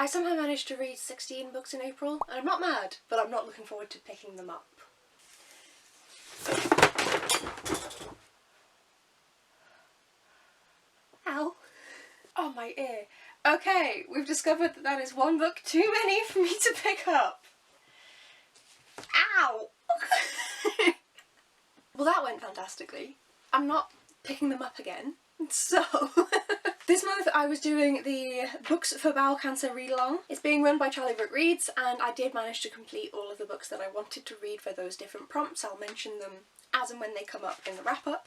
I somehow managed to read 16 books in April, and I'm not mad, but I'm not looking forward to picking them up. Ow. Oh, my ear. Okay, we've discovered that that is one book too many for me to pick up. Ow! Well, that went fantastically. I'm not picking them up again, so... This month I was doing the Books for Bowel Cancer read-along. It's being run by Charlie Brooke Reads, and I did manage to complete all of the books that I wanted to read for those different prompts. I'll mention them as and when they come up in the wrap-up.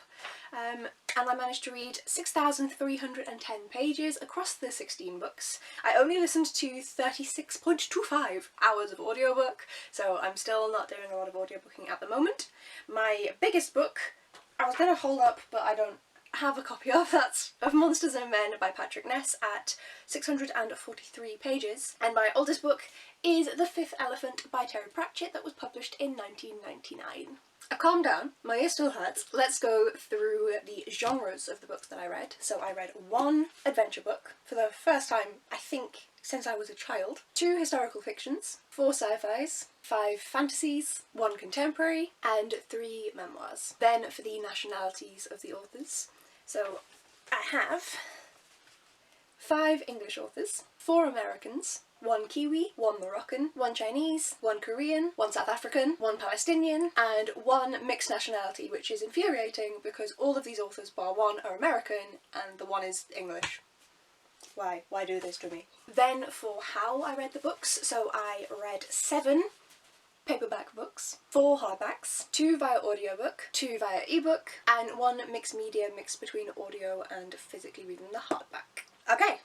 And I managed to read 6,310 pages across the 16 books. I only listened to 36.25 hours of audiobook, so I'm still not doing a lot of audiobooking at the moment. My biggest book I was going to hold up, but I don't have a copy of. That's of Monsters and Men by Patrick Ness at 643 pages. And my oldest book is The Fifth Elephant by Terry Pratchett that was published in 1999. Calm down, my ear still hurts. Let's go through the genres of the books that I read. So I read 1 adventure book for the first time, I think, since I was a child, 2 historical fictions, 4 sci-fis, 5 fantasies, 1 contemporary, and 3 memoirs. Then for the nationalities of the authors, so I have 5 English authors, 4 Americans, 1 Kiwi, 1 Moroccan, 1 Chinese, 1 Korean, 1 South African, 1 Palestinian, and 1 mixed nationality, which is infuriating because all of these authors bar 1 are American and the 1 is English. Why? Why do this to me? Then for how I read the books, so I read 7 paperback books, 4 hardbacks, 2 via audiobook, 2 via ebook, and 1 mixed media mixed between audio and physically reading the hardback. Okay,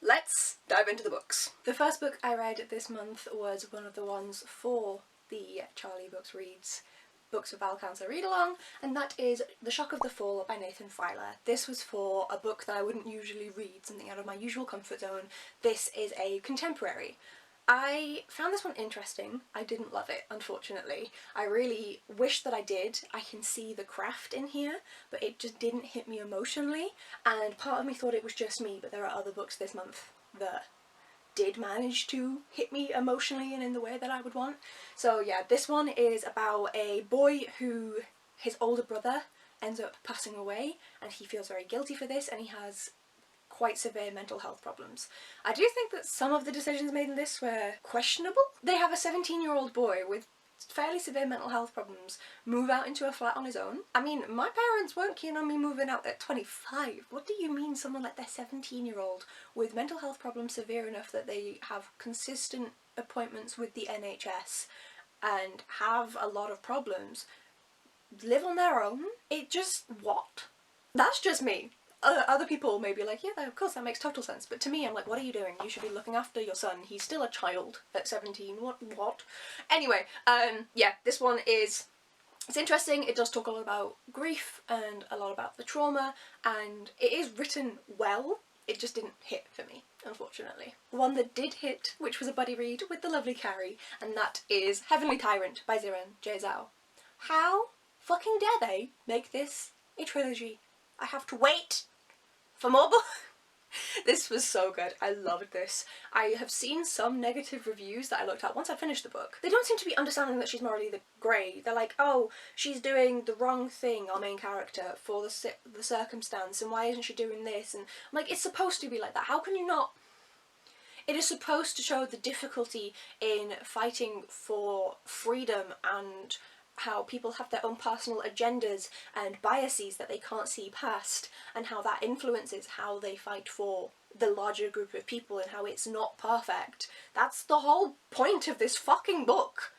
let's dive into the books. The first book I read this month was one of the ones for the Charlie Brooke Reads Books of Bowel Cancer read-along, and that is The Shock of the Fall by Nathan Filer. This was for a book that I wouldn't usually read, something out of my usual comfort zone. This is a contemporary. I found this one interesting. I didn't love it, unfortunately. I really wish that I did. I can see the craft in here, but it just didn't hit me emotionally, and part of me thought it was just me, but there are other books this month that did manage to hit me emotionally and in the way that I would want. So yeah, this one is about a boy who, his older brother ends up passing away, and he feels very guilty for this, and he has quite severe mental health problems. I do think that some of the decisions made in this were questionable. They have a 17-year-old boy with fairly severe mental health problems move out into a flat on his own. I mean, my parents weren't keen on me moving out at 25. What do you mean someone like their 17-year-old with mental health problems severe enough that they have consistent appointments with the NHS and have a lot of problems live on their own? It just, what? That's just me. Other people may be like, yeah, of course, that makes total sense. But to me, I'm like, what are you doing? You should be looking after your son. He's still a child at 17. What? Anyway, yeah, this one is... It's interesting. It does talk a lot about grief and a lot about the trauma, and it is written well. It just didn't hit for me, unfortunately. One that did hit, which was a buddy read with the lovely Carrie, and that is Heavenly Tyrant by Zhao. How fucking dare they make this a trilogy? I have to wait for more books. This was so good. I loved this. I have seen some negative reviews that I looked at once I finished the book. They don't seem to be understanding that she's morally grey. They're like, oh, she's doing the wrong thing, our main character, for the circumstance, and why isn't she doing this? And I'm like, it's supposed to be like that. How can you not? It is supposed to show the difficulty in fighting for freedom and how people have their own personal agendas and biases that they can't see past, and how that influences how they fight for the larger group of people and how it's not perfect. That's the whole point of this fucking book.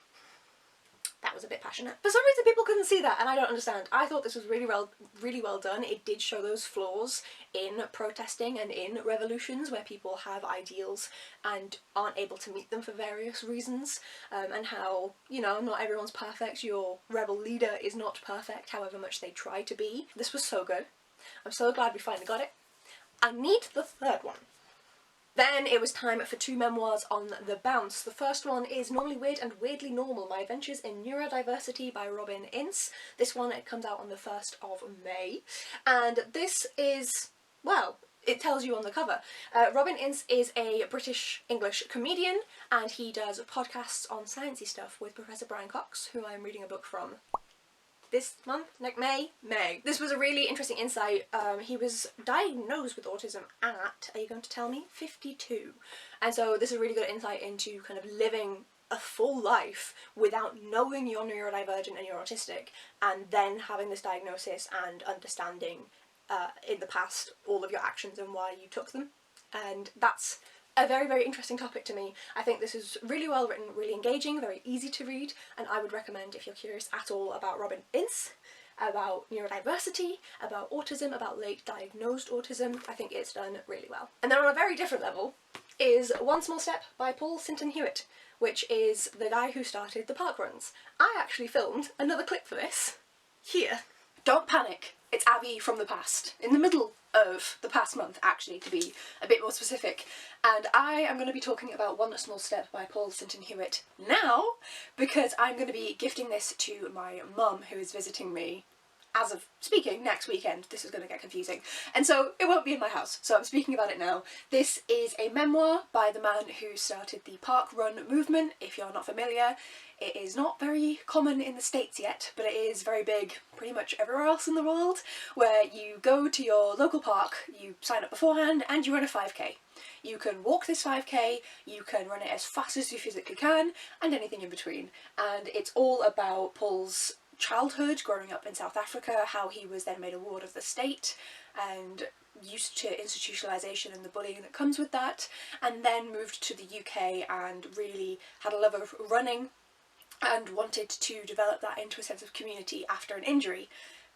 That was a bit passionate. For some reason people couldn't see that, and I don't understand. I thought this was really well done. It did show those flaws in protesting and in revolutions where people have ideals and aren't able to meet them for various reasons, and how, you know, not everyone's perfect. Your rebel leader is not perfect, however much they try to be. This was so good. I'm so glad we finally got it. I need the third one. Then it was time for 2 memoirs on the bounce. The first one is Normally Weird and Weirdly Normal, My Adventures in Neurodiversity by Robin Ince. This one, it comes out on the 1st of May. And this is, well, it tells you on the cover. Robin Ince is a British-English comedian, and he does podcasts on sciencey stuff with Professor Brian Cox, who I'm reading a book from this month, like May. This was a really interesting insight. He was diagnosed with autism at, are you going to tell me? 52. And so this is a really good insight into kind of living a full life without knowing you're neurodivergent and you're autistic, and then having this diagnosis and understanding in the past all of your actions and why you took them. And that's a very, very interesting topic to me. I think this is really well written, really engaging, very easy to read, and I would recommend if you're curious at all about Robin Ince, about neurodiversity, about autism, about late diagnosed autism. I think it's done really well. And then on a very different level is One Small Step by Paul Sinton-Hewitt, which is the guy who started the park runs. I actually filmed another clip for this here. Don't panic, it's Abby from the past, in the middle of the past month actually, to be a bit more specific, and I am going to be talking about One Small Step by Paul Sinton-Hewitt now because I'm going to be gifting this to my mum, who is visiting me as of speaking next weekend. This is going to get confusing, and so it won't be in my house, so I'm speaking about it now. This is a memoir by the man who started the park run movement. If you're not familiar, it is not very common in the States yet, but it is very big pretty much everywhere else in the world, where you go to your local park, you sign up beforehand, and you run a 5k. You can walk this 5k, you can run it as fast as you physically can, and anything in between. And it's all about Paul's childhood growing up in South Africa, how he was then made a ward of the state and used to institutionalisation and the bullying that comes with that, and then moved to the UK and really had a love of running and wanted to develop that into a sense of community after an injury.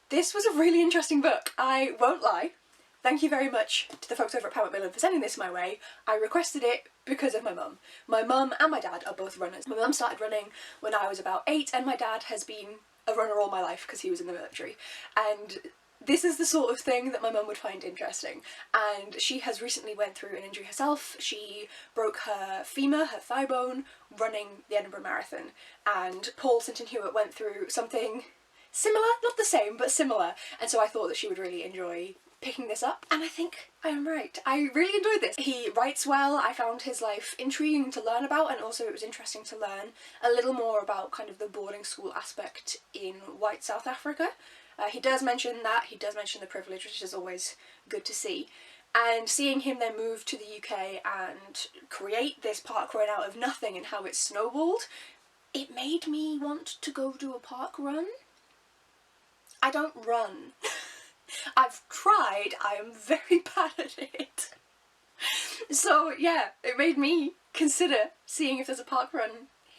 This was a really interesting book, I won't lie. Thank you very much to the folks over at Power Macmillan for sending this my way. I requested it because of my mum. My mum and my dad are both runners. My mum started running when I was about 8, and my dad has been a runner all my life because he was in the military. And this is the sort of thing that my mum would find interesting, and she has recently went through an injury herself. She broke her femur, her thigh bone, running the Edinburgh Marathon, and Paul Sinton-Hewitt went through something similar, not the same, but similar, and so I thought that she would really enjoy picking this up, and I think I am right. I really enjoyed this. He writes well. I found his life intriguing to learn about, and also it was interesting to learn a little more about kind of the boarding school aspect in white South Africa. He does mention that, he does mention the privilege, which is always good to see. And seeing him then move to the UK and create this park run out of nothing and how it snowballed, it made me want to go do a park run. I don't run. I've tried, I am very bad at it. So yeah, it made me consider seeing if there's a park run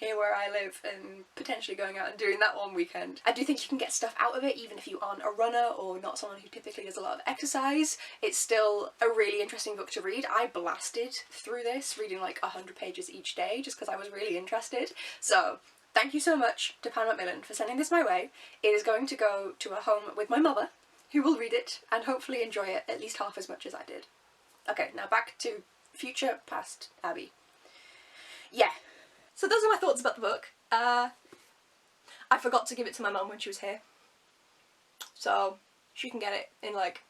here where I live and potentially going out and doing that one weekend. I do think you can get stuff out of it even if you aren't a runner or not someone who typically does a lot of exercise. It's still a really interesting book to read. I blasted through this, reading like 100 pages each day just because I was really interested. So thank you so much to Pan Macmillan for sending this my way. It is going to go to a home with my mother, who will read it and hopefully enjoy it at least half as much as I did. Okay, now back to future past Abby. Yeah. So those are my thoughts about the book. I forgot to give it to my mum when she was here, so she can get it in like,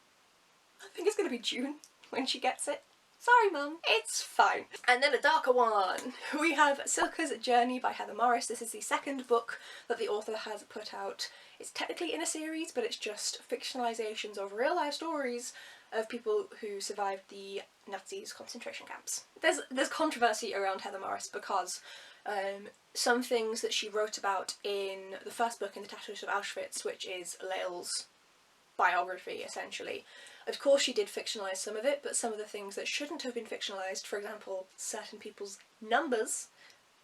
I think it's gonna be June when she gets it. Sorry mum, it's fine. And then a darker one. We have Cilka's Journey by Heather Morris. This is the second book that the author has put out. It's technically in a series, but it's just fictionalizations of real life stories of people who survived the Nazis' concentration camps. There's controversy around Heather Morris because some things that she wrote about in the first book, in The Tattoos of Auschwitz, which is Lail's biography essentially. Of course she did fictionalise some of it, but some of the things that shouldn't have been fictionalised, for example certain people's numbers,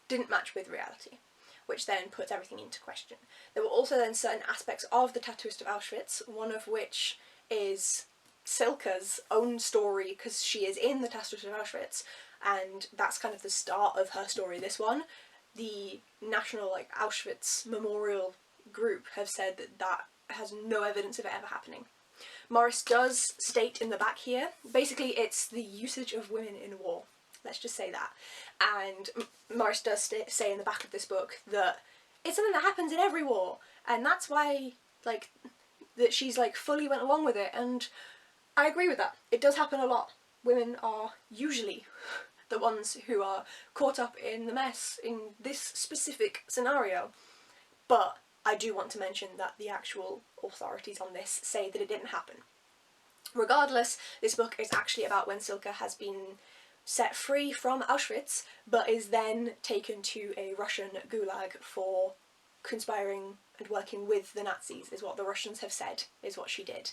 didn't match with reality, which then puts everything into question. There were also then certain aspects of The Tattooist of Auschwitz, one of which is Cilka's own story, because she is in The Tattooist of Auschwitz, and that's kind of the start of her story, this one. The National Auschwitz Memorial group have said that that has no evidence of it ever happening. Morris does state in the back here, basically it's the usage of women in war, let's just say that. And Morris does say in the back of this book that it's something that happens in every war, and that's why, that she's fully went along with it. And I agree with that. It does happen a lot. Women are usually the ones who are caught up in the mess in this specific scenario. But I do want to mention that the actual authorities on this say that it didn't happen. Regardless, this book is actually about when Cilka has been set free from Auschwitz, but is then taken to a Russian gulag for conspiring and working with the Nazis, is what the Russians have said is what she did,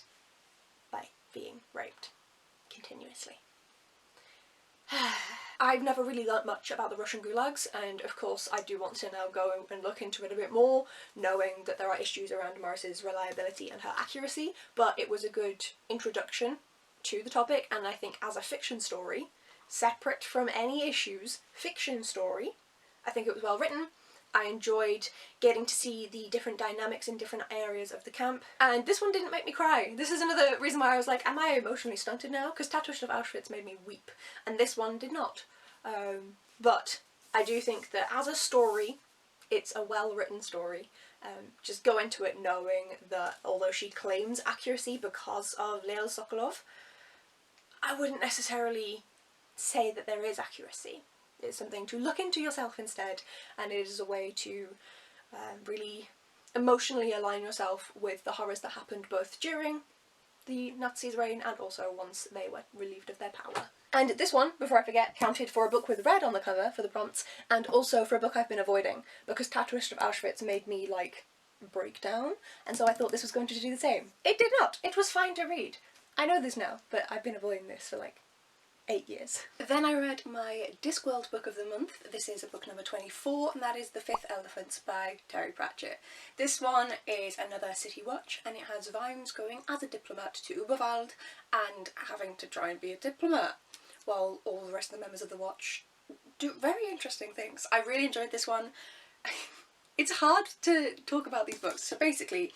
by being raped continuously. I've never really learnt much about the Russian gulags, and of course I do want to now go and look into it a bit more, knowing that there are issues around Morris's reliability and her accuracy, but it was a good introduction to the topic, and I think as a fiction story, separate from any issues, fiction story, I think it was well written. I enjoyed getting to see the different dynamics in different areas of the camp, and this one didn't make me cry. This is another reason why I was like, am I emotionally stunted now? Because Tatooine of Auschwitz made me weep, and this one did not. But I do think that as a story, it's a well-written story. Just go into it knowing that although she claims accuracy because of Laila Sokolov, I wouldn't necessarily say that there is accuracy. It's something to look into yourself instead, and it is a way to really emotionally align yourself with the horrors that happened both during the Nazis' reign and also once they were relieved of their power. And this one, before I forget, counted for a book with red on the cover for the prompts, and also for a book I've been avoiding, because Tatooine of Auschwitz made me, like, break down, and so I thought this was going to do the same. It did not! It was fine to read. I know this now, but I've been avoiding this for, like, 8 years. Then I read my Discworld book of the month. This is book number 24, and that is The Fifth Elephant by Terry Pratchett. This one is another city watch, and it has Vimes going as a diplomat to Uberwald and having to try and be a diplomat, while all the rest of the members of the watch do very interesting things. I really enjoyed this one. It's hard to talk about these books. So basically,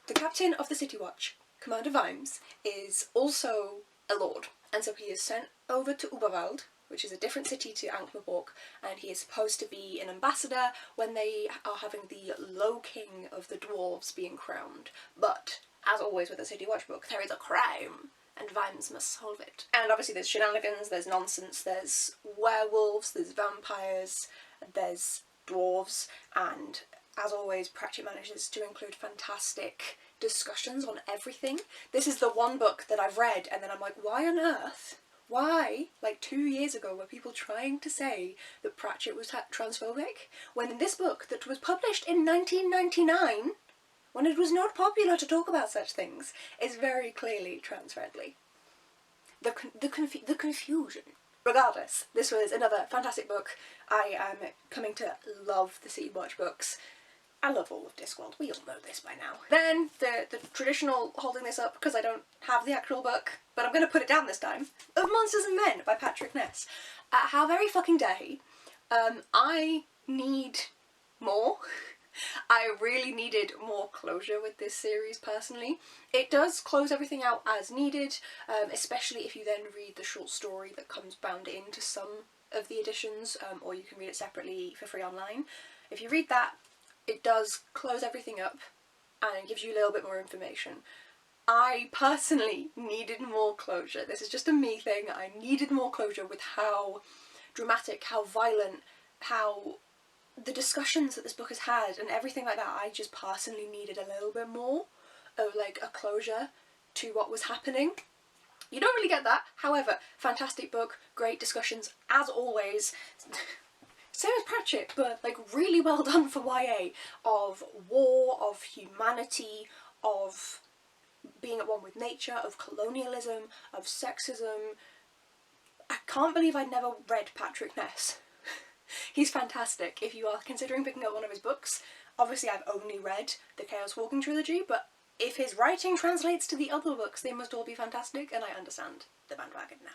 the captain of the city watch, Commander Vimes, is also a lord. And so he is sent over to Uberwald, which is a different city to Ankh-Morpork, and he is supposed to be an ambassador when they are having the Low King of the Dwarves being crowned. But, as always with a City Watch book, there is a crime, and Vimes must solve it. And obviously there's shenanigans, there's nonsense, there's werewolves, there's vampires, there's dwarves, and as always Pratchett manages to include fantastic discussions on everything. This is the one book that I've read and then I'm like, why on earth? Why, like 2 years ago, were people trying to say that Pratchett was transphobic, when in this book that was published in 1999, when it was not popular to talk about such things, is very clearly trans-friendly. The confusion. Regardless, this was another fantastic book. I am coming to love the City Watch books. I love all of Discworld, we all know this by now. Then, the traditional holding this up, because I don't have the actual book, but I'm going to put it down this time, of Monsters and Men by Patrick Ness. How very fucking dare he. I need more. I really needed more closure with this series personally. It does close everything out as needed, especially if you then read the short story that comes bound into some of the editions, or you can read it separately for free online. If you read that, it does close everything up and gives you a little bit more information. I personally needed more closure. This is just a me thing. I needed more closure with how dramatic, how violent, how the discussions that this book has had and everything like that. I just personally needed a little bit more of like a closure to what was happening. You don't really get that. However, fantastic book, great discussions as always. Same as Pratchett, but like really well done for YA, of war, of humanity, of being at one with nature, of colonialism, of sexism. I can't believe I'd never read Patrick Ness. He's fantastic. If you are considering picking up one of his books, obviously I've only read the Chaos Walking trilogy, but if his writing translates to the other books, they must all be fantastic, and I understand the bandwagon now.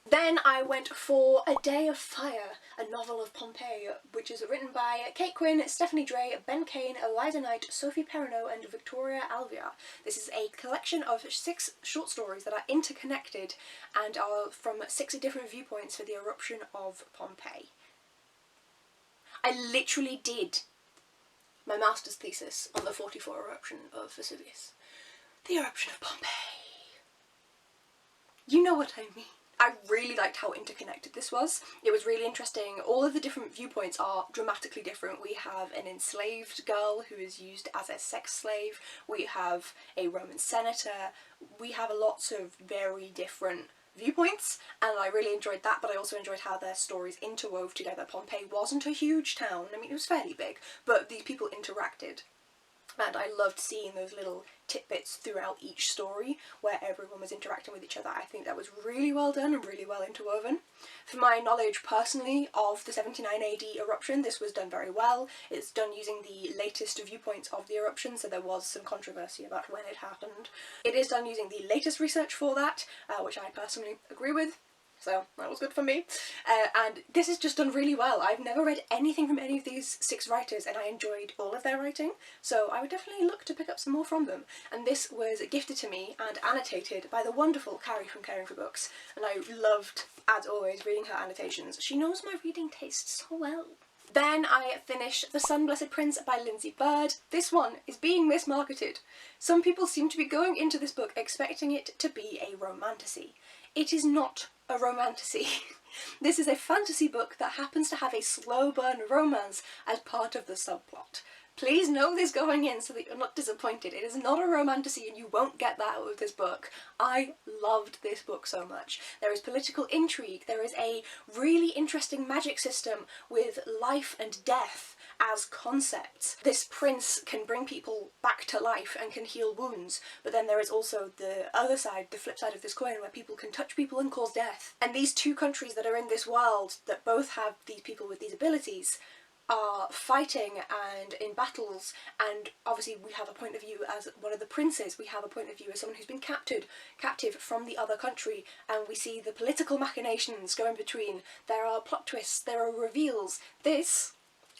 Then I went for A Day of Fire, a novel of Pompeii, which is written by Kate Quinn, Stephanie Dray, Ben Kane, Eliza Knight, Sophie Perrineau and Victoria Alvear. This is a collection of 6 short stories that are interconnected and are from 6 different viewpoints for the eruption of Pompeii. I literally did my master's thesis on the 44 eruption of Vesuvius. The eruption of Pompeii. You know what I mean. I really liked how interconnected this was. It was really interesting. All of the different viewpoints are dramatically different. We have an enslaved girl who is used as a sex slave. We have a Roman senator. We have lots of very different viewpoints, and I really enjoyed that, but I also enjoyed how their stories interwove together. Pompeii wasn't a huge town. I mean, it was fairly big, but these people interacted. And I loved seeing those little tidbits throughout each story where everyone was interacting with each other. I think that was really well done and really well interwoven. For my knowledge personally of the 79 AD eruption, this was done very well. It's done using the latest viewpoints of the eruption, so there was some controversy about when it happened. It is done using the latest research for that, which I personally agree with. So that was good for me. And this is just done really well. I've never read anything from any of these 6 writers, and I enjoyed all of their writing, so I would definitely look to pick up some more from them. And this was gifted to me and annotated by the wonderful Carrie from Caring for Books, and I loved, as always, reading her annotations. She knows my reading taste so well. Then I finished The Sun Blessed Prince by Lindsey Byrd. This one is being mismarketed. Some people seem to be going into this book expecting it to be a romantasy. It is not a romantasy. This is a fantasy book that happens to have a slow burn romance as part of the subplot. Please know this going in so that you're not disappointed. It is not a romantasy and you won't get that out of this book. I loved this book so much. There is political intrigue, there is a really interesting magic system with life and death as concepts. This prince can bring people back to life and can heal wounds, but then there is also the other side, the flip side of this coin, where people can touch people and cause death. And these 2 countries that are in this world that both have these people with these abilities are fighting and in battles, and obviously we have a point of view as one of the princes, we have a point of view as someone who's been captive from the other country, and we see the political machinations going between. There are plot twists, there are reveals. This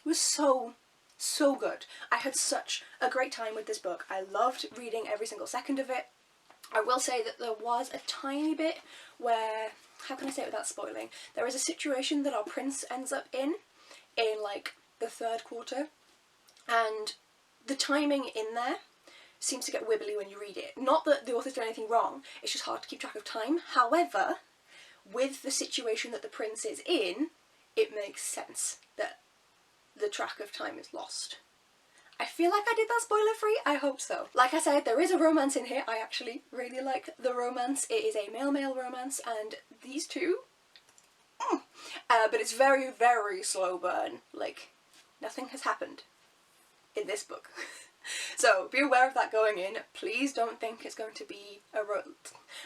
was so good. I had such a great time with this book. I loved reading every single second of it. I will say that there was a tiny bit where, how can I say it without spoiling, there is a situation that our prince ends up in like the 3rd quarter, and the timing in there seems to get wibbly when you read it. Not that the author's doing anything wrong, it's just hard to keep track of time. However, with the situation that the prince is in, it makes sense that the track of time is lost. I feel like I did that spoiler free, I hope so. Like I said, there is a romance in here. I actually really like the romance. It is a male-male romance, and these 2, but it's very, very slow burn. Like, nothing has happened in this book. So be aware of that going in. Please don't think it's going to be a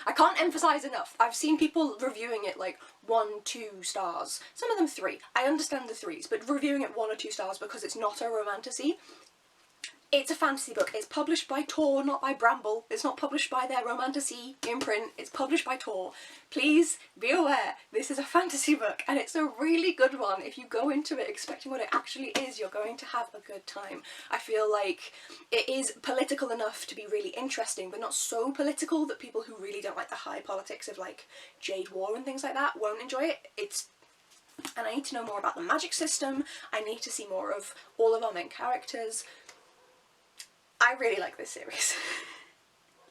I can't emphasise enough. I've seen people reviewing it like 1, 2 stars. Some of them 3. I understand the 3s, but reviewing it 1 or 2 stars because it's not a romantasy. It's a fantasy book. It's published by Tor, not by Bramble. It's not published by their romantasy imprint. It's published by Tor. Please be aware, this is a fantasy book, and it's a really good one. If you go into it expecting what it actually is, you're going to have a good time. I feel like it is political enough to be really interesting, but not so political that people who really don't like the high politics of like Jade War and things like that won't enjoy it. And I need to know more about the magic system. I need to see more of all of our main characters. I really like this series.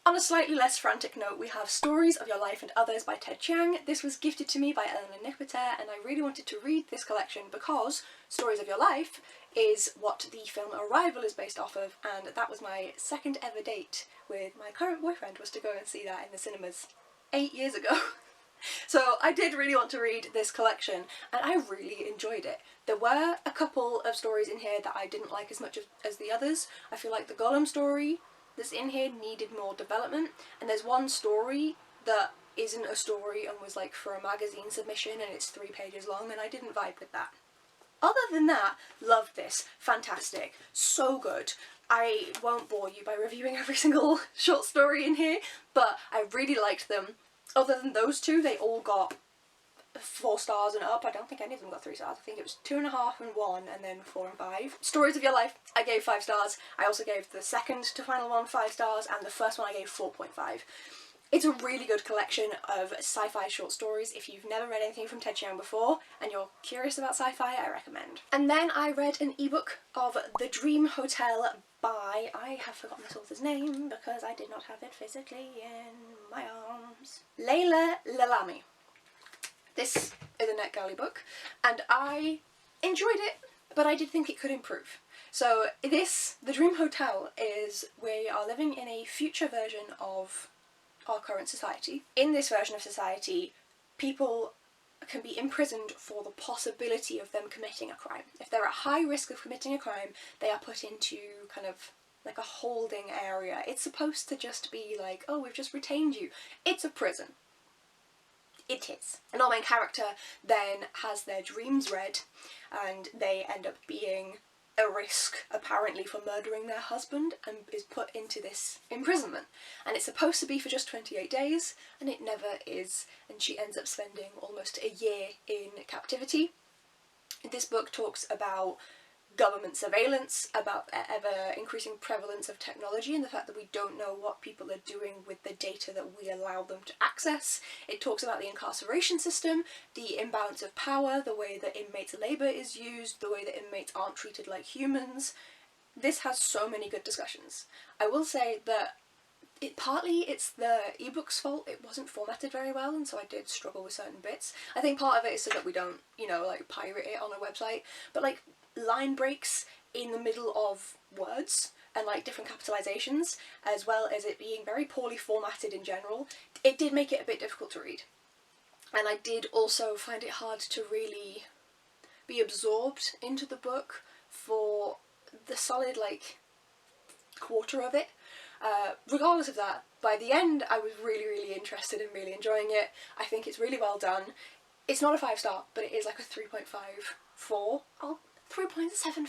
On a slightly less frantic note, we have Stories of Your Life and Others by Ted Chiang. This was gifted to me by Eleanor Nicketer, and I really wanted to read this collection because Stories of Your Life is what the film Arrival is based off of, and that was my 2nd ever date with my current boyfriend, was to go and see that in the cinemas 8 years ago. So I did really want to read this collection, and I really enjoyed it. There were a couple of stories in here that I didn't like as much as the others. I feel like the Golem story that's in here needed more development, and there's one story that isn't a story and was like for a magazine submission and it's 3 pages long, and I didn't vibe with that. Other than that, loved this. Fantastic. So good. I won't bore you by reviewing every single short story in here, but I really liked them. Other than those 2, they all got 4 stars and up. I don't think any of them got 3 stars. I think it was 2.5 and 1, and then 4 and 5. Stories of Your Life, I gave 5 stars. I also gave the second to final one 5 stars, and the first one I gave 4.5. It's a really good collection of sci-fi short stories. If you've never read anything from Ted Chiang before and you're curious about sci-fi, I recommend. And then I read an ebook of The Dream Hotel by, I have forgotten this author's name because I did not have it physically in my arms. Laila Lalami. This is a NetGalley book, and I enjoyed it, but I did think it could improve. So this, The Dream Hotel, is we are living in a future version of our current society. In this version of society, people can be imprisoned for the possibility of them committing a crime. If they're at high risk of committing a crime, they are put into kind of like a holding area. It's supposed to just be like, oh, we've just retained you. It's a prison. It is. And our main character then has their dreams read, and they end up being a risk, apparently, for murdering their husband, and is put into this imprisonment. And it's supposed to be for just 28 days, and it never is, and she ends up spending almost a year in captivity. This book talks about government surveillance, about ever increasing prevalence of technology and the fact that we don't know what people are doing with the data that we allow them to access. It talks about the incarceration system, the imbalance of power, the way that inmates' labour is used, the way that inmates aren't treated like humans. This has so many good discussions. I will say that partly it's the ebook's fault. It wasn't formatted very well, and so I did struggle with certain bits. I think part of it is so that we don't, you know, like pirate it on a website, but like line breaks in the middle of words and like different capitalizations, as well as it being very poorly formatted in general, it did make it a bit difficult to read. And I did also find it hard to really be absorbed into the book for the solid like quarter of it. Regardless of that, by the end I was really interested and really enjoying it. I think it's really well done. It's not a 5-star, but it is like a 3.54. 3.75.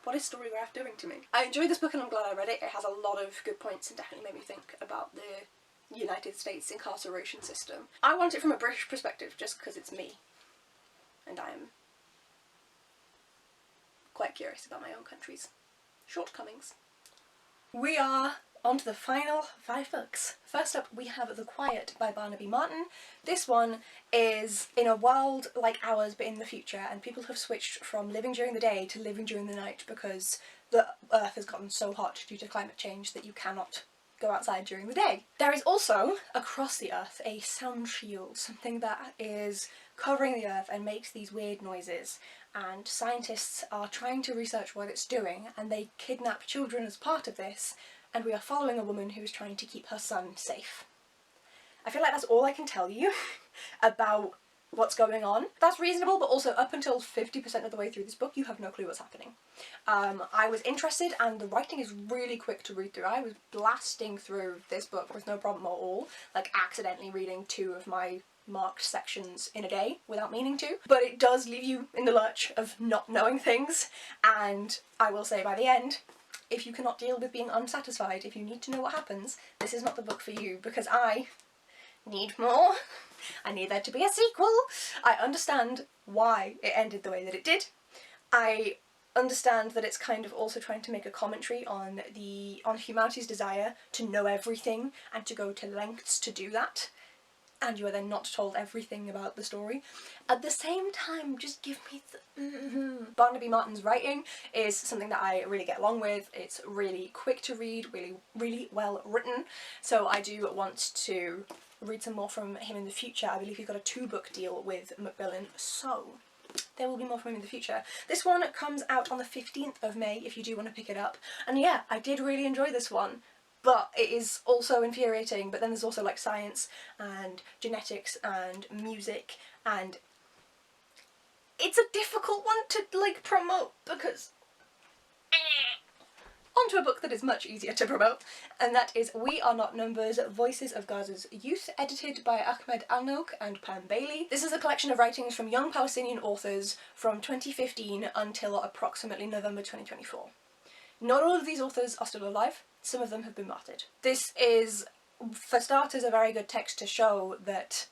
What is Storygraph doing to me? I enjoyed this book and I'm glad I read it. It has a lot of good points and definitely made me think about the United States incarceration system. I want it from a British perspective just because it's me, and I am quite curious about my own country's shortcomings. We are on to the final 5 books. First up we have The Quiet by Barnaby Martin. This one is in a world like ours but in the future, and people have switched from living during the day to living during the night because the earth has gotten so hot due to climate change that you cannot go outside during the day. There is also, across the earth, a sound shield, something that is covering the earth and makes these weird noises, and scientists are trying to research what it's doing, and they kidnap children as part of this, and we are following a woman who is trying to keep her son safe. I feel like that's all I can tell you about what's going on. That's reasonable, but also up until 50% of the way through this book you have no clue what's happening. I was interested, and the writing is really quick to read through. I was blasting through this book with no problem at all, like accidentally reading 2 of my marked sections in a day without meaning to, but it does leave you in the lurch of not knowing things, and I will say by the end, if you cannot deal with being unsatisfied, if you need to know what happens, this is not the book for you, because I need more. I need there to be a sequel. I understand why it ended the way that it did. I understand that it's kind of also trying to make a commentary on humanity's desire to know everything and to go to lengths to do that, and you are then not told everything about the story. At the same time, just give me the Barnaby Martin's writing is something that I really get along with. It's really quick to read, really well written, so I do want to read some more from him in the future. I believe he's got a 2-book deal with Macmillan, so there will be more from him in the future. This one comes out on the 15th of May if you do want to pick it up, and yeah, I did really enjoy this one. But it is also infuriating, but then there's also like science and genetics and music, and it's a difficult one to like promote because onto a book that is much easier to promote, and that is We Are Not Numbers, Voices of Gaza's Youth, edited by Ahmed Alnaouq and Pam Bailey. This is a collection of writings from young Palestinian authors from 2015 until approximately November 2024. Not all of these authors are still alive. Some of them have been martyred. This is, for starters, a very good text to show that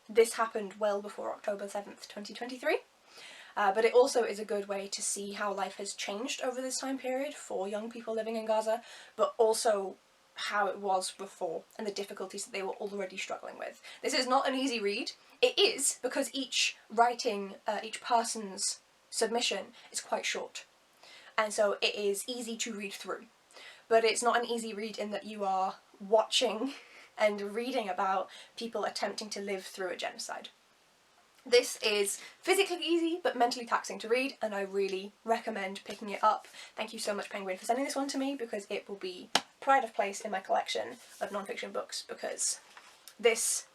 this happened well before October 7th, 2023. But it also is a good way to see how life has changed over this time period for young people living in Gaza, but also how it was before and the difficulties that they were already struggling with. This is not an easy read. It is, because each person's submission is quite short, and so it is easy to read through. But it's not an easy read in that you are watching and reading about people attempting to live through a genocide. This is physically easy but mentally taxing to read, and I really recommend picking it up. Thank you so much, Penguin, for sending this one to me, because it will be pride of place in my collection of non-fiction books, because this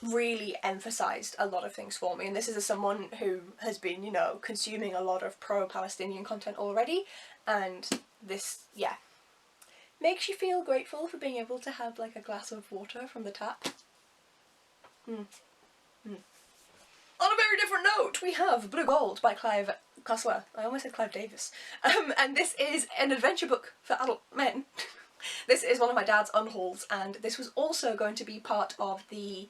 really emphasised a lot of things for me, and this is as someone who has been, you know, consuming a lot of pro-Palestinian content already, and this, yeah, makes you feel grateful for being able to have like a glass of water from the tap. On a very different note, we have Blue Gold by Clive Cussler. I almost said Clive Davis. And this is an adventure book for adult men. This is one of my dad's unhauls, and this was also going to be part of the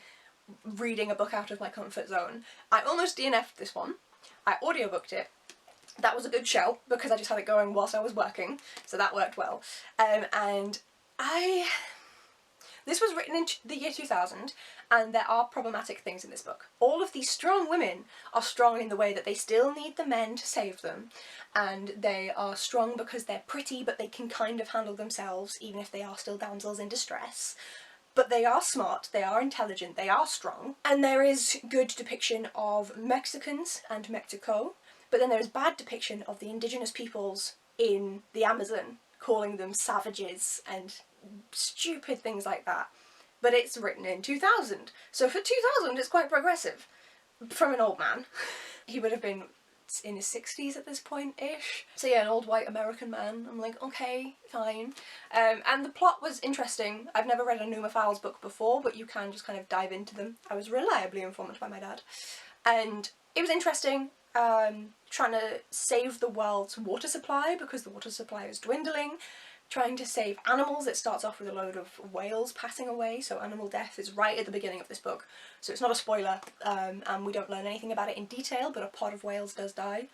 reading a book out of my comfort zone. I almost DNF'd this one. I audiobooked it. That was a good show, because I just had it going whilst I was working, so that worked well. This was written in the year 2000, and there are problematic things in this book. All of these strong women are strong in the way that they still need the men to save them, and they are strong because they're pretty, but they can kind of handle themselves, even if they are still damsels in distress. But they are smart, they are intelligent, they are strong, and there is good depiction of Mexicans and Mexico, but then there is bad depiction of the indigenous peoples in the Amazon, calling them savages and stupid things like that. But it's written in 2000, so for 2000 it's quite progressive. From an old man. He would have been in his 60s at this point-ish. So yeah, an old white American man. I'm like, okay, fine. And the plot was interesting. I've never read a Numa Files book before, but you can just kind of dive into them. I was reliably informed by my dad. And it was interesting. Trying to save the world's water supply, because the water supply is dwindling. Trying to save animals. It starts off with a load of whales passing away, so animal death is right at the beginning of this book, so it's not a spoiler, and we don't learn anything about it in detail, but a pod of whales does die.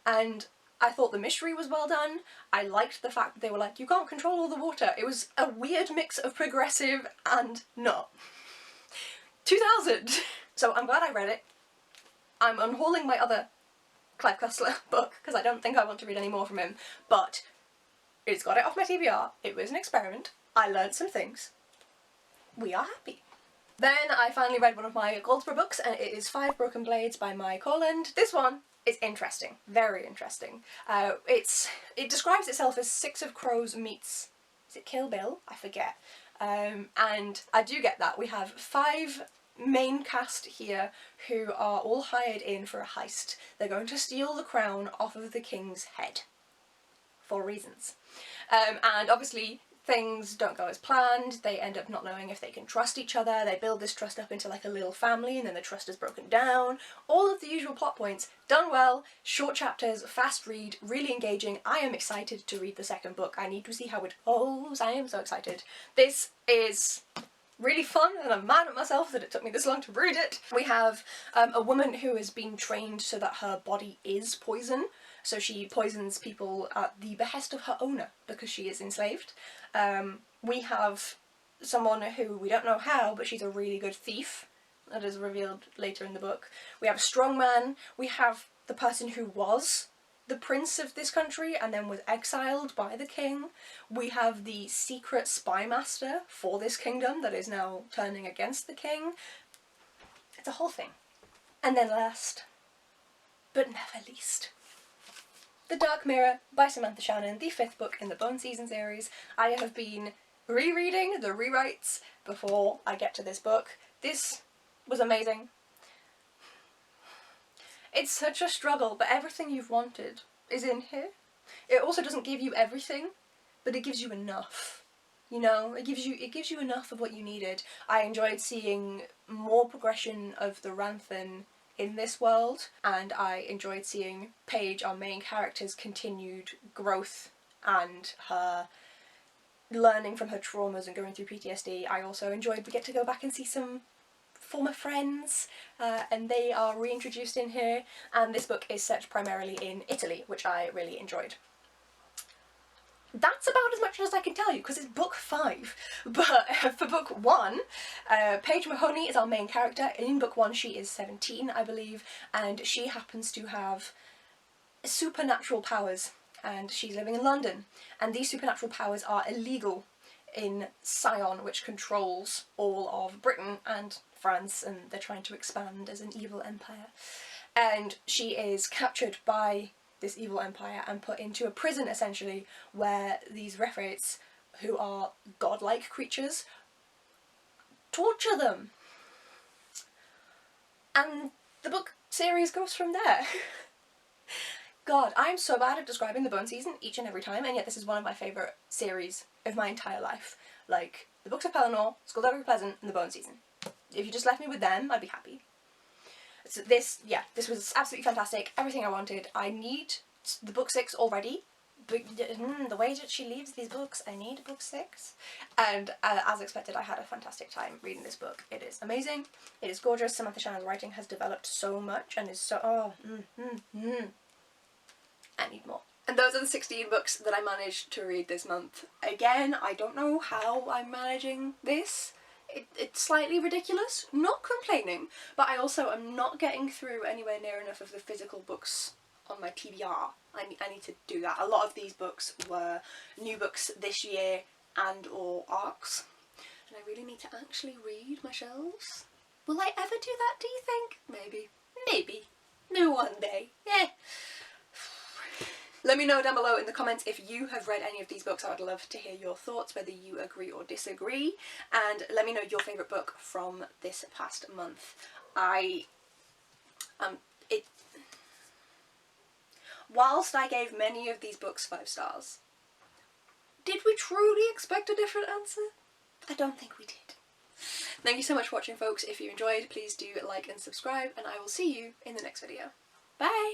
And I thought the mystery was well done. I liked the fact that they were like, you can't control all the water. It was a weird mix of progressive and not. 2000! So I'm glad I read it. I'm unhauling my other Clive Cussler book, because I don't think I want to read any more from him, but it's got it off my TBR. It was an experiment. I learned some things. We are happy. Then I finally read one of my Goldsborough books, and it is 5 Broken Blades by my Corland. This one is interesting. Very interesting. It describes itself as Six of Crows meets... is it Kill Bill? I forget. And I do get that. We have 5 main cast here who are all hired in for a heist. They're going to steal the crown off of the king's head. For reasons. And obviously things don't go as planned. They end up not knowing if they can trust each other. They build this trust up into like a little family, and then the trust is broken down. All of the usual plot points. Done well, short chapters, fast read, really engaging. I am excited to read the second book. I need to see how it goes. I am so excited. This is really fun, and I'm mad at myself that it took me this long to read it. We have a woman who has been trained so that her body is poison. So she poisons people at the behest of her owner, because she is enslaved. We have someone who we don't know how, but she's a really good thief. That is revealed later in the book. We have a strong man. We have the person who was the prince of this country and then was exiled by the king. We have the secret spy master for this kingdom that is now turning against the king. It's a whole thing. And then last, but never least, The Dark Mirror by Samantha Shannon, the 5th book in the Bone Season series. I have been rereading the rewrites before I get to this book. This was amazing. It's such a struggle, but everything you've wanted is in here. It also doesn't give you everything, but it gives you enough. You know, it gives you enough of what you needed. I enjoyed seeing more progression of the Ranthan in this world, and I enjoyed seeing Paige, our main character's continued growth and her learning from her traumas and going through PTSD. I also enjoyed we get to go back and see some former friends, and they are reintroduced in here, and this book is set primarily in Italy, which I really enjoyed. That's about as much as I can tell you, because it's book 5. But for book 1, Paige Mahoney is our main character. In book 1 she is 17, I believe, and she happens to have supernatural powers, and she's living in London. And these supernatural powers are illegal in Xiran, which controls all of Britain and France, and they're trying to expand as an evil empire. And she is captured by this evil empire and put into a prison, essentially, where these Refrates, who are godlike creatures, torture them. And the book series goes from there. God, I'm so bad at describing the Bone Season each and every time, and yet this is one of my favourite series of my entire life. Like, the Books of Pellinor, Skullduggery Pleasant, and the Bone Season. If you just left me with them, I'd be happy. So this was absolutely fantastic. Everything I wanted. I need the book 6 already. But the way that she leaves these books, I need book 6. And as expected, I had a fantastic time reading this book. It is amazing. It is gorgeous. Samantha Shannon's writing has developed so much and is so... I need more. And those are the 16 books that I managed to read this month. Again, I don't know how I'm managing this. It's slightly ridiculous. Not complaining, but I also am not getting through anywhere near enough of the physical books on my TBR. I need to do that. A lot of these books were new books this year and or arcs, and I really need to actually read my shelves. Will I ever do that, do you think? Maybe. Maybe. No, one day. Yeah. Let me know down below in the comments if you have read any of these books. I would love to hear your thoughts, whether you agree or disagree, and let me know your favourite book from this past month. Whilst I gave many of these books 5 stars, did we truly expect a different answer? I don't think we did. Thank you so much for watching, folks. If you enjoyed, please do like and subscribe, and I will see you in the next video. Bye!